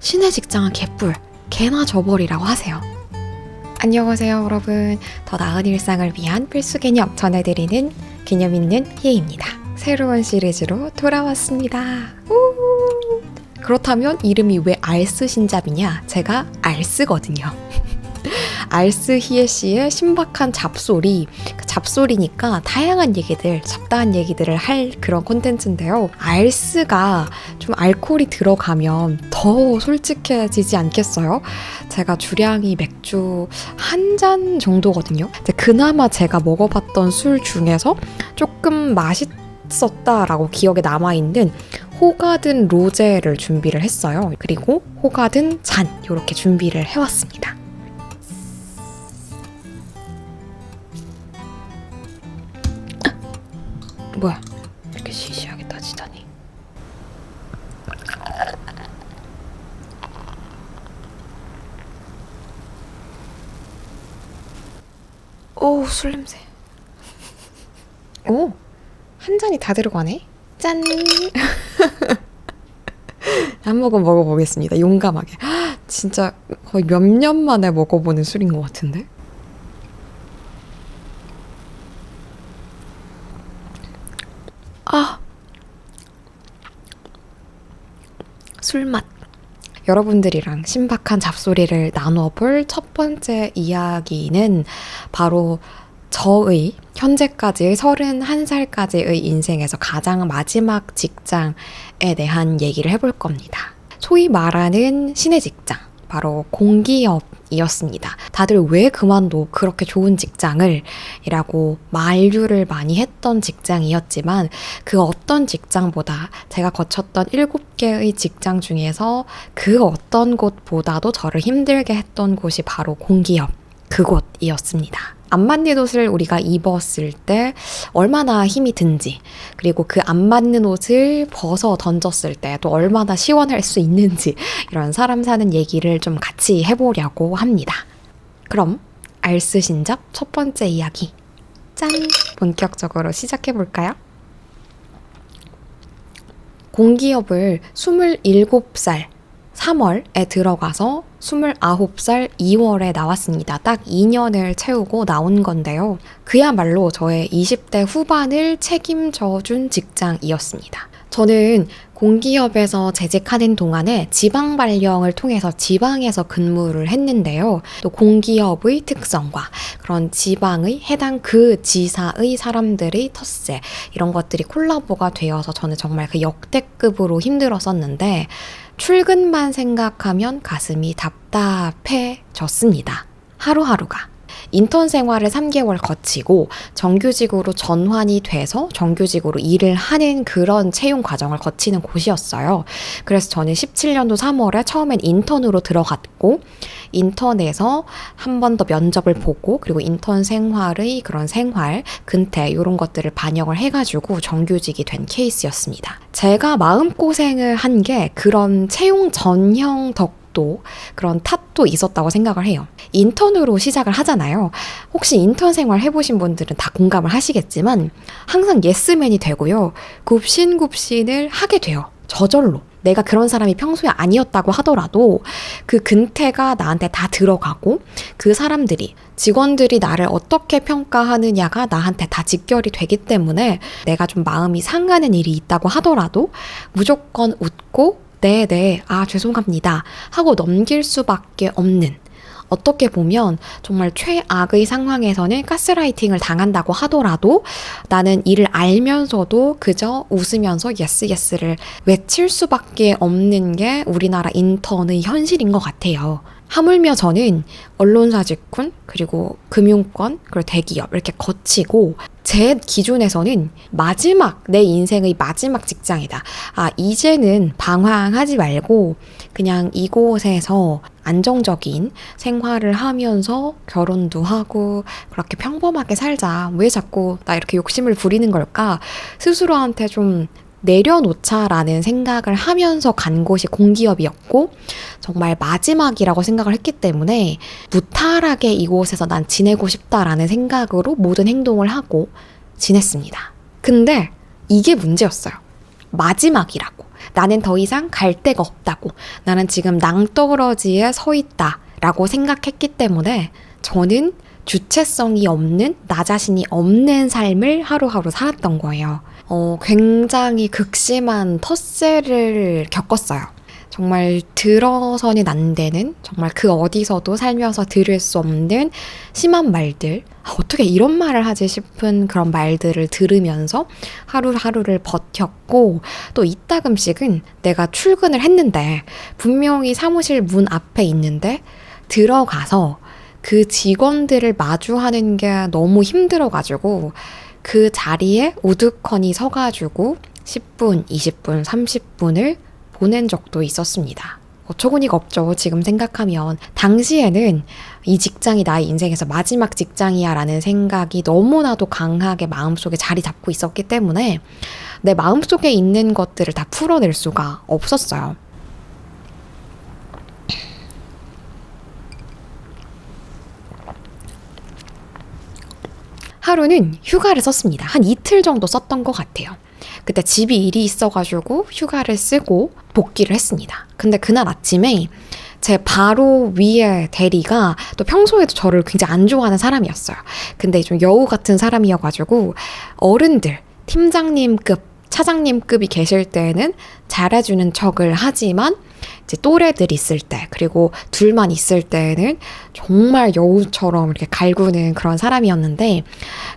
신의 직장은 개뿔, 개나 줘버리라고 하세요. 안녕하세요 여러분. 더 나은 일상을 위한 필수 개념 전해드리는 개념 있는 희애입니다. 새로운 시리즈로 돌아왔습니다. 우! 그렇다면 이름이 왜 알스 신잡이냐? 제가 알스거든요. 알스 희애씨의 신박한 잡소리, 잡소리니까 다양한 얘기들, 잡다한 얘기들을 할 그런 콘텐츠인데요. 알스가 좀 알코올이 들어가면 더 솔직해지지 않겠어요? 제가 주량이 맥주 한 잔 정도거든요. 그나마 제가 먹어봤던 술 중에서 조금 맛있었다라고 기억에 남아있는 호가든 로제를 준비를 했어요. 그리고 호가든 잔 이렇게 준비를 해왔습니다. 뭐야, 이렇게 시시하게 따지다니. 오, 술 냄새. 오, 한 잔이 다 들어가네. 짠. 한 모금 먹어보겠습니다. 용감하게. 진짜 거의 몇 년 만에 먹어보는 술인 것 같은데. 술맛. 여러분들이랑 신박한 잡소리를 나눠볼 첫 번째 이야기는 바로 저의 현재까지의 31살까지의 인생에서 가장 마지막 직장에 대한 얘기를 해볼 겁니다. 소위 말하는 신의 직장, 바로 공기업이었습니다. 다들 왜 그만둬 그렇게 좋은 직장을 이라고 만류를 많이 했던 직장이었지만 그 어떤 직장보다 제가 거쳤던 7개의 직장 중에서 그 어떤 곳보다도 저를 힘들게 했던 곳이 바로 공기업, 그곳이었습니다. 안 맞는 옷을 우리가 입었을 때 얼마나 힘이 든지, 그리고 그 안 맞는 옷을 벗어 던졌을 때 또 얼마나 시원할 수 있는지, 이런 사람 사는 얘기를 좀 같이 해보려고 합니다. 그럼 알스 신잡 첫 번째 이야기, 짠! 본격적으로 시작해볼까요? 공기업을 27살 3월에 들어가서 29살 2월에 나왔습니다. 딱 2년을 채우고 나온 건데요. 그야말로 저의 20대 후반을 책임져 준 직장이었습니다. 저는 공기업에서 재직하는 동안에 지방 발령을 통해서 지방에서 근무를 했는데요. 또 공기업의 특성과 그런 지방의 해당 그 지사의 사람들의 텃세, 이런 것들이 콜라보가 되어서 저는 정말 그 역대급으로 힘들었었는데 출근만 생각하면 가슴이 답답해졌습니다. 하루하루가. 인턴 생활을 3개월 거치고 정규직으로 전환이 돼서 정규직으로 일을 하는 그런 채용 과정을 거치는 곳이었어요. 그래서 저는 17년도 3월에 처음엔 인턴으로 들어갔고, 인턴에서 한 번 더 면접을 보고, 그리고 인턴 생활의 그런 생활, 근태 이런 것들을 반영을 해가지고 정규직이 된 케이스였습니다. 제가 마음고생을 한 게 그런 채용 전형 덕도, 그런 탓도 있었다고 생각을 해요. 인턴으로 시작을 하잖아요. 혹시 인턴 생활 해보신 분들은 다 공감을 하시겠지만 항상 예스맨이 되고요. 굽신굽신을 하게 돼요. 저절로. 내가 그런 사람이 평소에 아니었다고 하더라도 그 근태가 나한테 다 들어가고, 그 사람들이, 직원들이 나를 어떻게 평가하느냐가 나한테 다 직결이 되기 때문에 내가 좀 마음이 상하는 일이 있다고 하더라도 무조건 웃고 네, 죄송합니다 하고 넘길 수밖에 없는, 어떻게 보면 정말 최악의 상황에서는 가스라이팅을 당한다고 하더라도 나는 이를 알면서도 그저 웃으면서 예스를 외칠 수밖에 없는 게 우리나라 인턴의 현실인 것 같아요. 하물며 저는 언론사 직군, 그리고 금융권, 그리고 대기업 이렇게 거치고 제 기준에서는 마지막, 내 인생의 마지막 직장이다. 이제는 방황하지 말고 그냥 이곳에서 안정적인 생활을 하면서 결혼도 하고 그렇게 평범하게 살자. 왜 자꾸 나 이렇게 욕심을 부리는 걸까? 스스로한테 좀 내려놓자라는 생각을 하면서 간 곳이 공기업이었고, 정말 마지막이라고 생각을 했기 때문에 무탈하게 이곳에서 난 지내고 싶다라는 생각으로 모든 행동을 하고 지냈습니다. 근데 이게 문제였어요. 마지막이라고. 나는 더 이상 갈 데가 없다고. 나는 지금 낭떠러지에 서 있다라고 생각했기 때문에 저는 주체성이 없는, 나 자신이 없는 삶을 하루하루 살았던 거예요. 굉장히 극심한 텃세를 겪었어요. 정말 들어서는 안 되는, 정말 그 어디서도 살면서 들을 수 없는 심한 말들, 어떻게 이런 말을 하지 싶은 그런 말들을 들으면서 하루하루를 버텼고, 또 이따금씩은 내가 출근을 했는데 분명히 사무실 문 앞에 있는데 들어가서 그 직원들을 마주하는 게 너무 힘들어가지고 그 자리에 우두커니 서가지고 10분, 20분, 30분을 보낸 적도 있었습니다. 어처구니가 없죠. 지금 생각하면. 당시에는 이 직장이 나의 인생에서 마지막 직장이야 라는 생각이 너무나도 강하게 마음속에 자리 잡고 있었기 때문에 내 마음속에 있는 것들을 다 풀어낼 수가 없었어요. 하루는 휴가를 썼습니다. 한 이틀 정도 썼던 것 같아요. 그때 집이 일이 있어가지고 휴가를 쓰고 복귀를 했습니다. 근데 그날 아침에 제 바로 위에 대리가 또 평소에도 저를 굉장히 안 좋아하는 사람이었어요. 근데 좀 여우 같은 사람이어가지고 어른들, 팀장님급, 차장님급이 계실 때는 잘해주는 척을 하지만 이제 또래들 있을 때, 그리고 둘만 있을 때는 정말 여우처럼 이렇게 갈구는 그런 사람이었는데,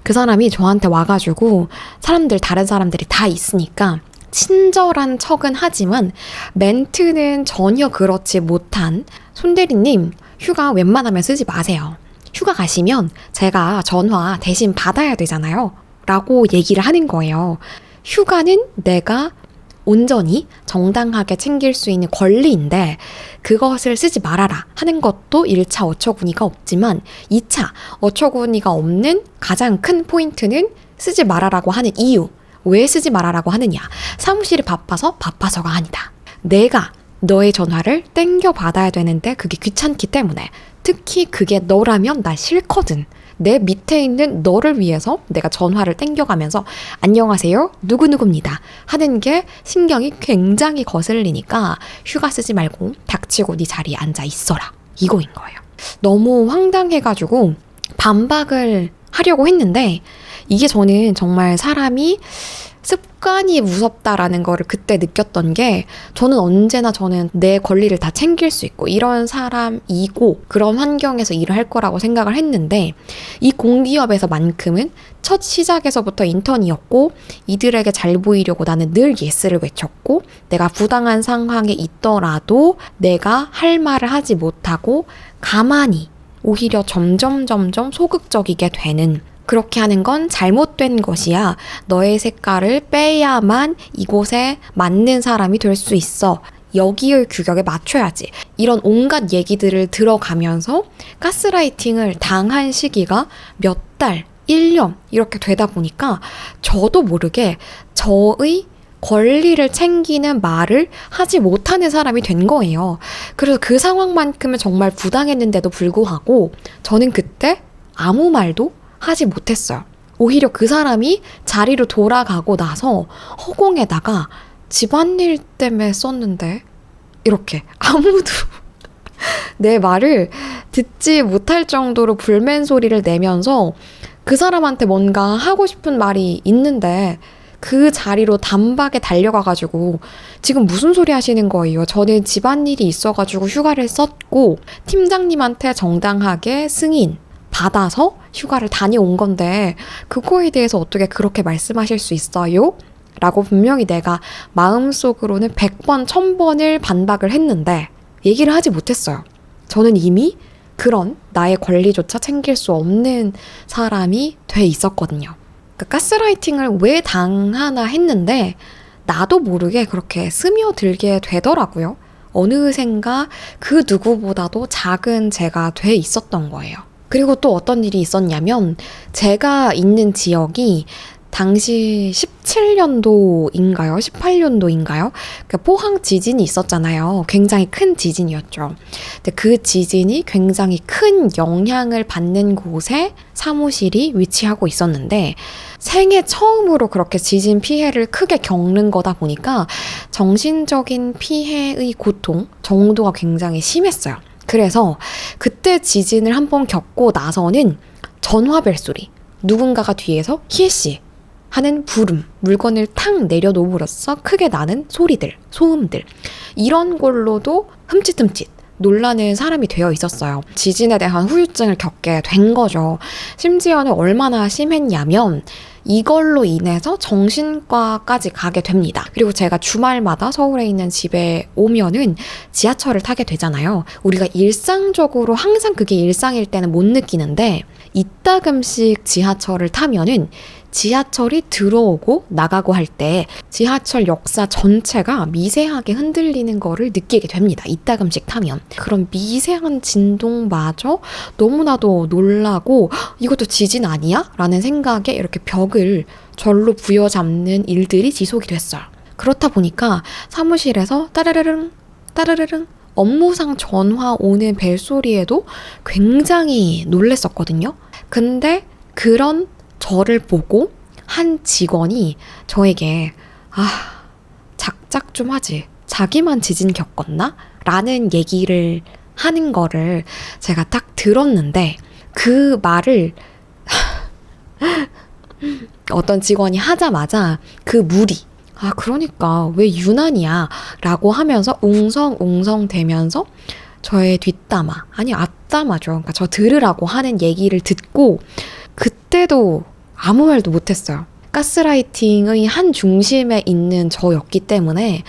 그 사람이 저한테 와가지고 다른 사람들이 다 있으니까 친절한 척은 하지만 멘트는 전혀 그렇지 못한, 손대리님 휴가 웬만하면 쓰지 마세요. 휴가 가시면 제가 전화 대신 받아야 되잖아요 라고 얘기를 하는 거예요. 휴가는 내가 온전히 정당하게 챙길 수 있는 권리인데 그것을 쓰지 말아라 하는 것도 1차 어처구니가 없지만 2차 어처구니가 없는 가장 큰 포인트는 쓰지 말아라고 하는 이유. 왜 쓰지 말아라고 하느냐? 사무실이 바빠서가 아니다. 내가 너의 전화를 땡겨 받아야 되는데 그게 귀찮기 때문에. 특히 그게 너라면 나 싫거든. 내 밑에 있는 너를 위해서 내가 전화를 땡겨가면서 안녕하세요 누구누구입니다 하는 게 신경이 굉장히 거슬리니까 휴가 쓰지 말고 닥치고 네 자리에 앉아 있어라, 이거인 거예요. 너무 황당해가지고 반박을 하려고 했는데, 이게 저는 정말 사람이 습관이 무섭다라는 거를 그때 느꼈던 게, 저는 내 권리를 다 챙길 수 있고 이런 사람이고 그런 환경에서 일을 할 거라고 생각을 했는데, 이 공기업에서만큼은 첫 시작에서부터 인턴이었고 이들에게 잘 보이려고 나는 늘 예스를 외쳤고, 내가 부당한 상황에 있더라도 내가 할 말을 하지 못하고 가만히 오히려 점점 소극적이게 되는, 그렇게 하는 건 잘못된 것이야. 너의 색깔을 빼야만 이곳에 맞는 사람이 될 수 있어. 여기의 규격에 맞춰야지. 이런 온갖 얘기들을 들어가면서 가스라이팅을 당한 시기가 몇 달, 1년 이렇게 되다 보니까 저도 모르게 저의 권리를 챙기는 말을 하지 못하는 사람이 된 거예요. 그래서 그 상황만큼은 정말 부당했는데도 불구하고 저는 그때 아무 말도 하지 못했어요. 오히려 그 사람이 자리로 돌아가고 나서 허공에다가 집안일 때문에 썼는데 이렇게 아무도 내 말을 듣지 못할 정도로 불맨 소리를 내면서 그 사람한테 뭔가 하고 싶은 말이 있는데 그 자리로 단박에 달려가가지고 지금 무슨 소리 하시는 거예요? 저는 집안일이 있어가지고 휴가를 썼고 팀장님한테 정당하게 승인 받아서 휴가를 다녀온 건데 그거에 대해서 어떻게 그렇게 말씀하실 수 있어요? 라고 분명히 내가 마음속으로는 100번, 1000번을 반박을 했는데 얘기를 하지 못했어요. 저는 이미 그런 나의 권리조차 챙길 수 없는 사람이 돼 있었거든요. 그러니까 가스라이팅을 왜 당하나 했는데 나도 모르게 그렇게 스며들게 되더라고요. 어느샌가 그 누구보다도 작은 제가 돼 있었던 거예요. 그리고 또 어떤 일이 있었냐면 제가 있는 지역이 당시 17년도인가요? 18년도인가요? 그 포항 지진이 있었잖아요. 굉장히 큰 지진이었죠. 근데 그 지진이 굉장히 큰 영향을 받는 곳에 사무실이 위치하고 있었는데 생애 처음으로 그렇게 지진 피해를 크게 겪는 거다 보니까 정신적인 피해의 고통 정도가 굉장히 심했어요. 그래서 그때 지진을 한번 겪고 나서는 전화벨 소리, 누군가가 뒤에서 히에씨 하는 부름, 물건을 탁 내려놓음으로써 크게 나는 소리들, 소음들, 이런 걸로도 흠칫흠칫 놀라는 사람이 되어 있었어요. 지진에 대한 후유증을 겪게 된 거죠. 심지어는 얼마나 심했냐면 이걸로 인해서 정신과까지 가게 됩니다. 그리고 제가 주말마다 서울에 있는 집에 오면은 지하철을 타게 되잖아요. 우리가 일상적으로 항상 그게 일상일 때는 못 느끼는데 이따금씩 지하철을 타면은 지하철이 들어오고 나가고 할 때 지하철 역사 전체가 미세하게 흔들리는 거를 느끼게 됩니다. 이따금씩 타면. 그런 미세한 진동마저 너무나도 놀라고 이것도 지진 아니야? 라는 생각에 이렇게 벽을 절로 부여잡는 일들이 지속이 됐어요. 그렇다 보니까 사무실에서 따르르릉 따르르릉 업무상 전화 오는 벨소리에도 굉장히 놀랬었거든요. 근데 그런 저를 보고 한 직원이 저에게 작작 좀 하지. 자기만 지진 겪었나? 라는 얘기를 하는 거를 제가 딱 들었는데 그 말을 어떤 직원이 하자마자 그 무리 그러니까 왜 유난이야 라고 하면서 웅성웅성 대면서 저의 뒷담화 아니 앞담화죠. 그러니까 저 들으라고 하는 얘기를 듣고 그때도 아무 말도 못했어요. 가스라이팅의 한 중심에 있는 저였기 때문에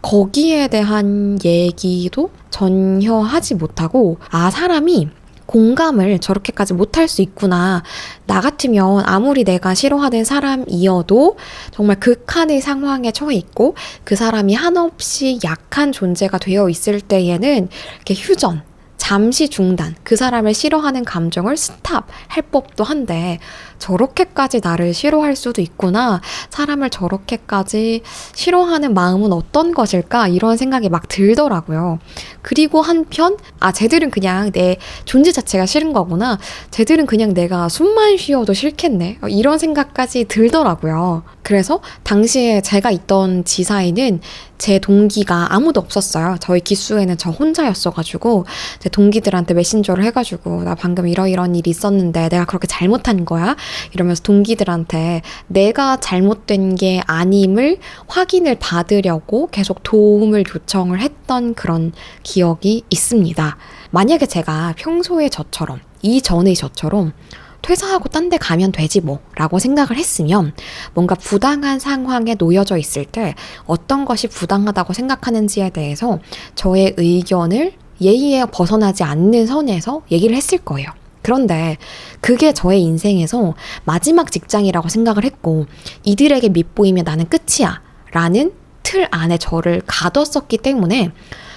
거기에 대한 얘기도 전혀 하지 못하고 사람이 공감을 저렇게까지 못할 수 있구나. 나 같으면 아무리 내가 싫어하는 사람이어도 정말 극한의 상황에 처해 있고 그 사람이 한없이 약한 존재가 되어 있을 때에는 이렇게 휴전, 잠시 중단, 그 사람을 싫어하는 감정을 스탑할 법도 한데 저렇게까지 나를 싫어할 수도 있구나. 사람을 저렇게까지 싫어하는 마음은 어떤 것일까? 이런 생각이 막 들더라고요. 그리고 한편 쟤들은 그냥 내 존재 자체가 싫은 거구나. 쟤들은 그냥 내가 숨만 쉬어도 싫겠네. 이런 생각까지 들더라고요. 그래서 당시에 제가 있던 지사에는 제 동기가 아무도 없었어요. 저희 기수에는 저 혼자였어가지고 제 동기들한테 메신저를 해가지고 나 방금 이러이런 일이 있었는데 내가 그렇게 잘못한 거야? 이러면서 동기들한테 내가 잘못된 게 아님을 확인을 받으려고 계속 도움을 요청을 했던 그런 기억이 있습니다. 만약에 제가 평소에 저처럼 이전의 저처럼 퇴사하고 딴 데 가면 되지 뭐 라고 생각을 했으면 뭔가 부당한 상황에 놓여져 있을 때 어떤 것이 부당하다고 생각하는지에 대해서 저의 의견을 예의에 벗어나지 않는 선에서 얘기를 했을 거예요. 그런데 그게 저의 인생에서 마지막 직장이라고 생각을 했고 이들에게 밉보이면 나는 끝이야 라는 틀 안에 저를 가뒀었기 때문에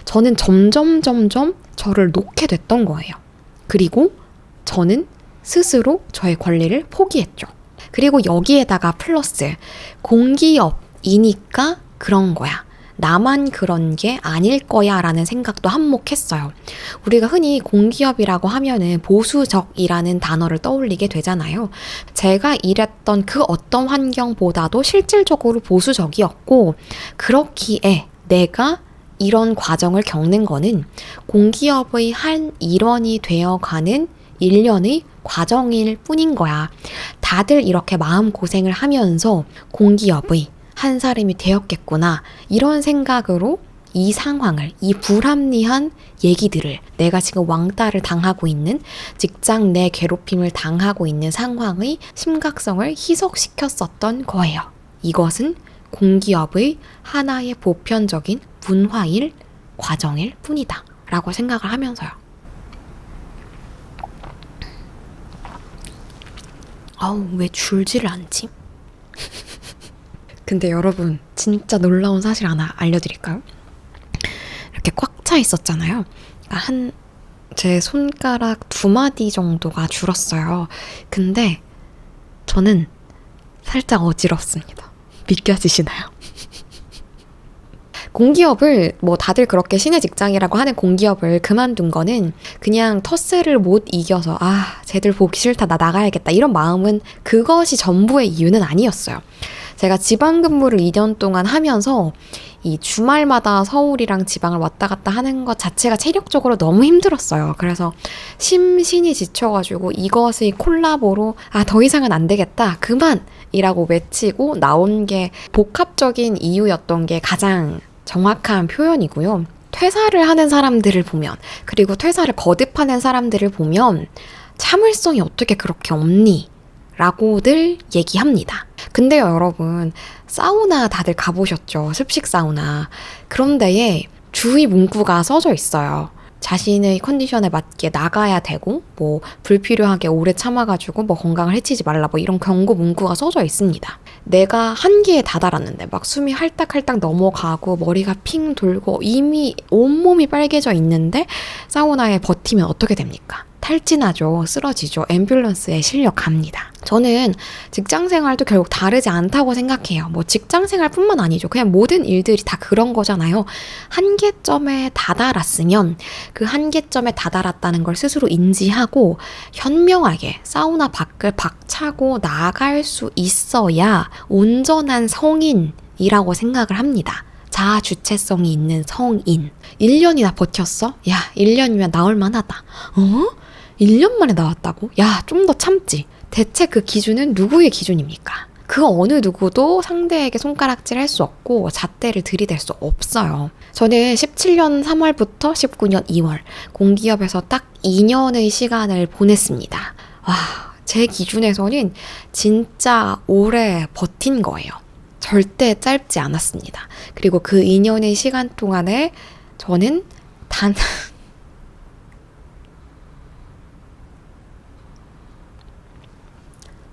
저는 점점 저를 놓게 됐던 거예요. 그리고 저는 스스로 저의 권리를 포기했죠. 그리고 여기에다가 플러스 공기업이니까 그런 거야. 나만 그런 게 아닐 거야 라는 생각도 한몫했어요. 우리가 흔히 공기업이라고 하면은 보수적이라는 단어를 떠올리게 되잖아요. 제가 일했던 그 어떤 환경보다도 실질적으로 보수적이었고 그렇기에 내가 이런 과정을 겪는 거는 공기업의 한 일원이 되어가는 일련의 과정일 뿐인 거야. 다들 이렇게 마음고생을 하면서 공기업의 한 사람이 되었겠구나. 이런 생각으로 이 상황을, 이 불합리한 얘기들을 내가 지금 왕따를 당하고 있는 직장 내 괴롭힘을 당하고 있는 상황의 심각성을 희석시켰었던 거예요. 이것은 공기업의 하나의 보편적인 분화일 과정일 뿐이다. 라고 생각을 하면서요. 왜 줄지를 않지? 근데 여러분 진짜 놀라운 사실 하나 알려드릴까요? 이렇게 꽉 차 있었잖아요. 제 손가락 2마디 정도가 줄었어요. 근데 저는 살짝 어지럽습니다. 믿겨지시나요? 공기업을 뭐 다들 그렇게 신의 직장이라고 하는 공기업을 그만둔 거는 그냥 텃세를 못 이겨서 쟤들 보기 싫다 나 나가야겠다 이런 마음은 그것이 전부의 이유는 아니었어요. 제가 지방 근무를 2년 동안 하면서 이 주말마다 서울이랑 지방을 왔다 갔다 하는 것 자체가 체력적으로 너무 힘들었어요. 그래서 심신이 지쳐가지고 이것의 콜라보로 더 이상은 안 되겠다 그만이라고 외치고 나온 게 복합적인 이유였던 게 가장 정확한 표현이고요. 퇴사를 하는 사람들을 보면 그리고 퇴사를 거듭하는 사람들을 보면 참을성이 어떻게 그렇게 없니? 라고들 얘기합니다. 근데요, 여러분, 사우나 다들 가보셨죠? 습식 사우나. 그런 데에 주의 문구가 써져 있어요. 자신의 컨디션에 맞게 나가야 되고, 뭐, 불필요하게 오래 참아가지고, 뭐, 건강을 해치지 말라, 뭐, 이런 경고 문구가 써져 있습니다. 내가 한계에 다다랐는데, 막 숨이 할딱할딱 넘어가고, 머리가 핑 돌고, 이미 온몸이 빨개져 있는데, 사우나에 버티면 어떻게 됩니까? 탈진하죠. 쓰러지죠. 앰뷸런스에 실려 갑니다. 저는 직장 생활도 결국 다르지 않다고 생각해요. 뭐 직장 생활뿐만 아니죠. 그냥 모든 일들이 다 그런 거잖아요. 한계점에 다다랐으면 그 한계점에 다다랐다는 걸 스스로 인지하고 현명하게 사우나 밖을 박차고 나갈 수 있어야 온전한 성인이라고 생각을 합니다. 자아 주체성이 있는 성인. 1년이나 버텼어? 야, 1년이면 나올 만하다. 1년 만에 나왔다고? 야, 좀 더 참지. 대체 그 기준은 누구의 기준입니까? 그 어느 누구도 상대에게 손가락질 할 수 없고 잣대를 들이댈 수 없어요. 저는 17년 3월부터 19년 2월 공기업에서 딱 2년의 시간을 보냈습니다. 와, 제 기준에서는 진짜 오래 버틴 거예요. 절대 짧지 않았습니다. 그리고 그 2년의 시간 동안에 저는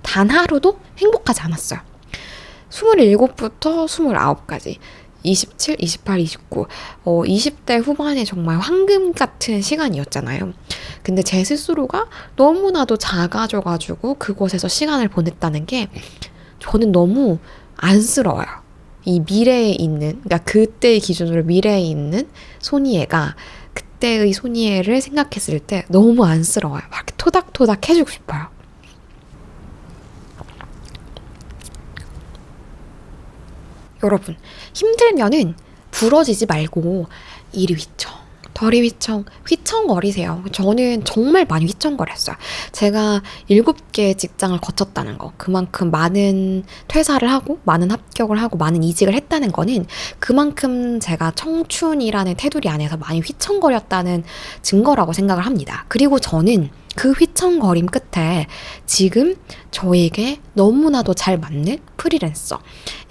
단 하루도 행복하지 않았어요. 27부터 29까지 27, 28, 29 20대 후반에 정말 황금 같은 시간이었잖아요. 근데 제 스스로가 너무나도 작아져가지고 그곳에서 시간을 보냈다는 게 저는 너무 안쓰러워요. 이 미래에 있는, 그러니까 그때의 기준으로 미래에 있는 소니에가 그때의 소니에를 생각했을 때 너무 안쓰러워요. 막 토닥토닥 해주고 싶어요. 여러분, 힘들면은 부러지지 말고 이리 저리 휘청거리세요. 저는 정말 많이 휘청거렸어요. 제가 7개의 직장을 거쳤다는 거, 그만큼 많은 퇴사를 하고 많은 합격을 하고 많은 이직을 했다는 거는 그만큼 제가 청춘이라는 테두리 안에서 많이 휘청거렸다는 증거라고 생각을 합니다. 그리고 저는 그 휘청거림 끝에 지금 저에게 너무나도 잘 맞는 프리랜서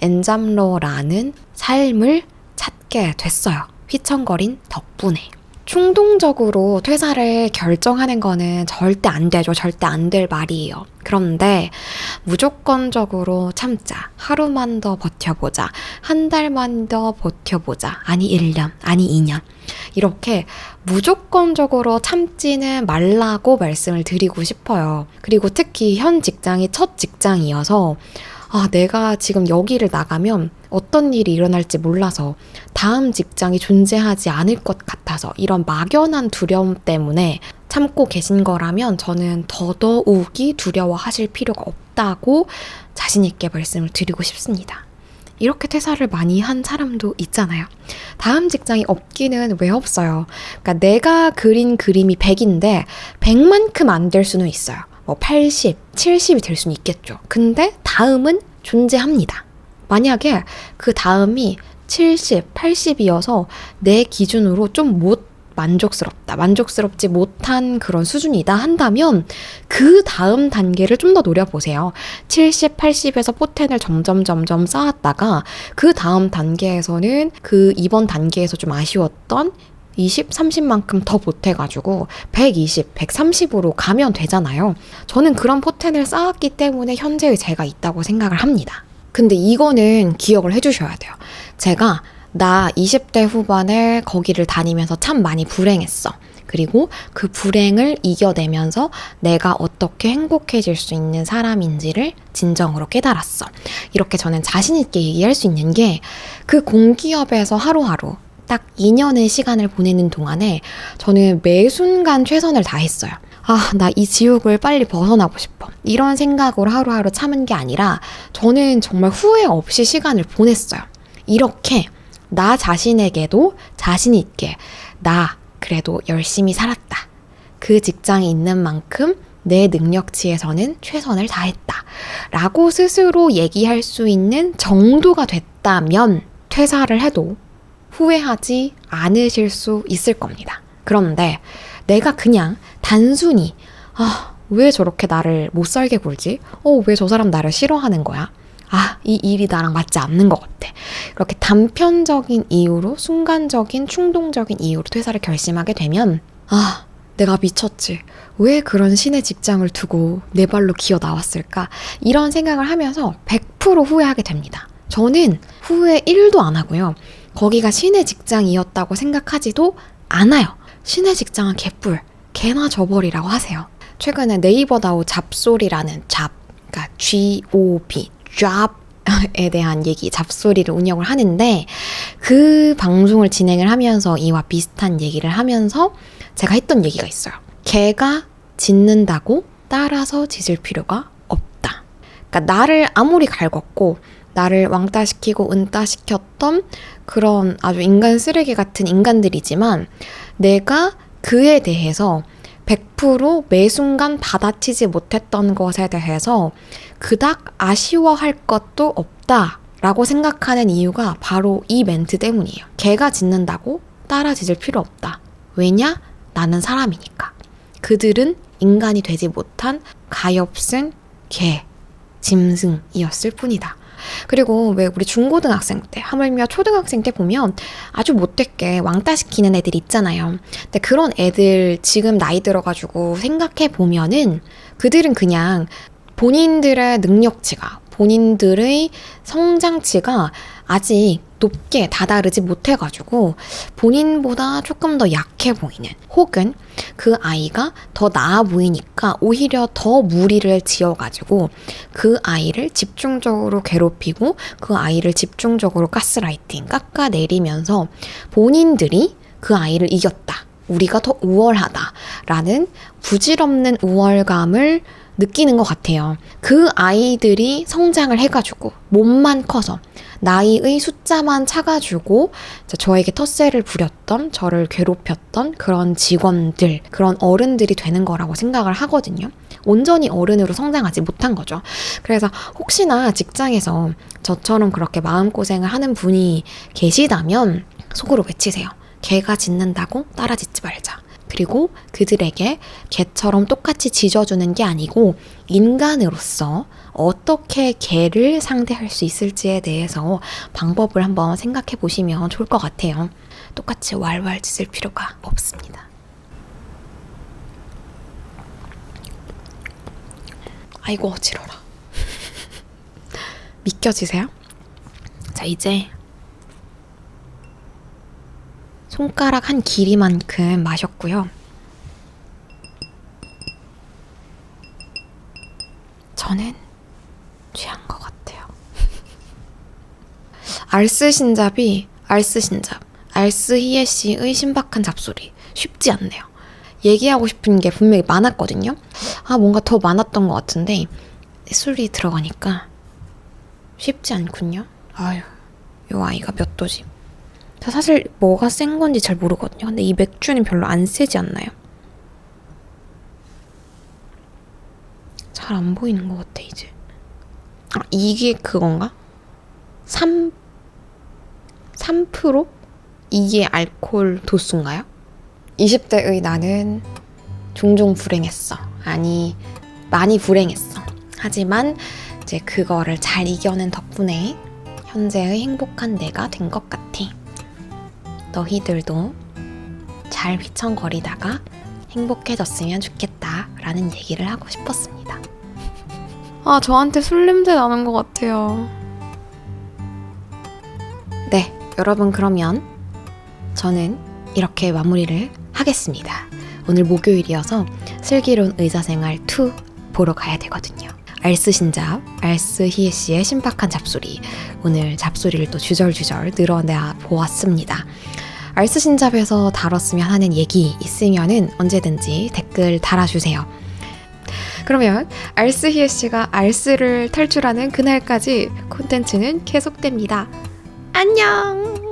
엔잡러라는 삶을 찾게 됐어요. 휘청거린 덕분에. 충동적으로 퇴사를 결정하는 거는 절대 안 되죠. 절대 안 될 말이에요. 그런데 무조건적으로 참자. 하루만 더 버텨보자. 한 달만 더 버텨보자. 아니 1년, 아니 2년. 이렇게 무조건적으로 참지는 말라고 말씀을 드리고 싶어요. 그리고 특히 현 직장이 첫 직장이어서 내가 지금 여기를 나가면 어떤 일이 일어날지 몰라서 다음 직장이 존재하지 않을 것 같아서 이런 막연한 두려움 때문에 참고 계신 거라면 저는 더더욱이 두려워하실 필요가 없다고 자신 있게 말씀을 드리고 싶습니다. 이렇게 퇴사를 많이 한 사람도 있잖아요. 다음 직장이 없기는 왜 없어요? 그러니까 내가 그린 그림이 100인데 100만큼 안 될 수는 있어요. 뭐 80, 70이 될 수는 있겠죠. 근데 다음은 존재합니다. 만약에 그 다음이 70, 80이어서 내 기준으로 좀 만족스럽지 못한 그런 수준이다 한다면 그 다음 단계를 좀 더 노려보세요. 70, 80에서 포텐을 점점 쌓았다가 그 다음 단계에서는 그 이번 단계에서 좀 아쉬웠던 20, 30만큼 더 보태가지고 120, 130으로 가면 되잖아요. 저는 그런 포텐을 쌓았기 때문에 현재의 제가 있다고 생각을 합니다. 근데 이거는 기억을 해주셔야 돼요. 제가 나 20대 후반에 거기를 다니면서 참 많이 불행했어. 그리고 그 불행을 이겨내면서 내가 어떻게 행복해질 수 있는 사람인지를 진정으로 깨달았어. 이렇게 저는 자신 있게 얘기할 수 있는 게 그 공기업에서 하루하루 딱 2년의 시간을 보내는 동안에 저는 매 순간 최선을 다했어요. 아, 나 이 지옥을 빨리 벗어나고 싶어. 이런 생각으로 하루하루 참은 게 아니라 저는 정말 후회 없이 시간을 보냈어요. 이렇게 나 자신에게도 자신 있게 나 그래도 열심히 살았다. 그 직장에 있는 만큼 내 능력치에서는 최선을 다했다. 라고 스스로 얘기할 수 있는 정도가 됐다면 퇴사를 해도 후회하지 않으실 수 있을 겁니다. 그런데 내가 그냥 단순히 왜 저렇게 나를 못 살게 굴지? 왜 저 사람 나를 싫어하는 거야? 이 일이 나랑 맞지 않는 것 같아. 이렇게 단편적인 이유로, 순간적인 충동적인 이유로 퇴사를 결심하게 되면 내가 미쳤지. 왜 그런 신의 직장을 두고 내 발로 기어 나왔을까? 이런 생각을 하면서 100% 후회하게 됩니다. 저는 후회 1도 안 하고요. 거기가 신의 직장이었다고 생각하지도 않아요. 신의 직장은 개뿔, 개나 줘버리라고 하세요. 최근에 네이버다오 잡소리라는 그러니까 G-O-B, 잡에 대한 얘기, 잡소리를 운영을 하는데 그 방송을 진행을 하면서 이와 비슷한 얘기를 하면서 제가 했던 얘기가 있어요. 개가 짖는다고 따라서 짖을 필요가 없다. 그러니까 나를 아무리 갈궜고 나를 왕따시키고 은따시켰던 그런 아주 인간 쓰레기 같은 인간들이지만 내가 그에 대해서 100% 매 순간 받아치지 못했던 것에 대해서 그닥 아쉬워할 것도 없다라고 생각하는 이유가 바로 이 멘트 때문이에요. 개가 짖는다고 따라 짖을 필요 없다. 왜냐? 나는 사람이니까. 그들은 인간이 되지 못한 가엾은 개, 짐승이었을 뿐이다. 그리고 왜 우리 중고등학생 때, 하물며 초등학생 때 보면 아주 못됐게 왕따시키는 애들 있잖아요. 근데 그런 애들 지금 나이 들어가지고 생각해 보면은 그들은 그냥 본인들의 능력치가, 본인들의 성장치가 아직 높게 다다르지 못해가지고 본인보다 조금 더 약해 보이는, 혹은 그 아이가 더 나아 보이니까 오히려 더 무리를 지어가지고 그 아이를 집중적으로 괴롭히고 그 아이를 집중적으로 가스라이팅, 깎아내리면서 본인들이 그 아이를 이겼다, 우리가 더 우월하다라는 부질없는 우월감을 느끼는 것 같아요. 그 아이들이 성장을 해가지고 몸만 커서 나이의 숫자만 차가지고 저에게 텃세를 부렸던, 저를 괴롭혔던 그런 직원들, 그런 어른들이 되는 거라고 생각을 하거든요. 온전히 어른으로 성장하지 못한 거죠. 그래서 혹시나 직장에서 저처럼 그렇게 마음고생을 하는 분이 계시다면 속으로 외치세요. 개가 짖는다고 따라 짖지 말자. 그리고 그들에게 개처럼 똑같이 짖어주는 게 아니고 인간으로서 어떻게 개를 상대할 수 있을지에 대해서 방법을 한번 생각해 보시면 좋을 것 같아요. 똑같이 왈왈 짖을 필요가 없습니다. 아이고 어지러라. 믿겨지세요? 자, 이제 손가락 한 길이만큼 마셨고요. 저는 취한 것 같아요. 알스신잡, 알스히에씨의 신박한 잡소리. 쉽지 않네요. 얘기하고 싶은 게 분명히 많았거든요. 뭔가 더 많았던 것 같은데 술이 들어가니까 쉽지 않군요. 요 아이가 몇 도지? 사실 뭐가 센 건지 잘 모르거든요. 근데 이 맥주는 별로 안 세지 않나요? 잘 안 보이는 것 같아 이제. 이게 그건가? 3%? 이게 알코올 도수인가요? 20대의 나는 종종 불행했어. 아니, 많이 불행했어. 하지만 이제 그거를 잘 이겨낸 덕분에 현재의 행복한 내가 된 것 같아. 너희들도 잘 휘청거리다가 행복해졌으면 좋겠다라는 얘기를 하고 싶었습니다. 저한테 술 냄새 나는 것 같아요. 네, 여러분 그러면 저는 이렇게 마무리를 하겠습니다. 오늘 목요일이어서 슬기로운 의사생활 2 보러 가야 되거든요. 알스 신잡, 알스 히에 씨의 신박한 잡소리. 오늘 잡소리를 또 주절주절 늘어내 보았습니다. 알스 신잡에서 다뤘으면 하는 얘기 있으면은 언제든지 댓글 달아주세요. 그러면 알스 히에 씨가 알스를 탈출하는 그날까지 콘텐츠는 계속됩니다. 안녕!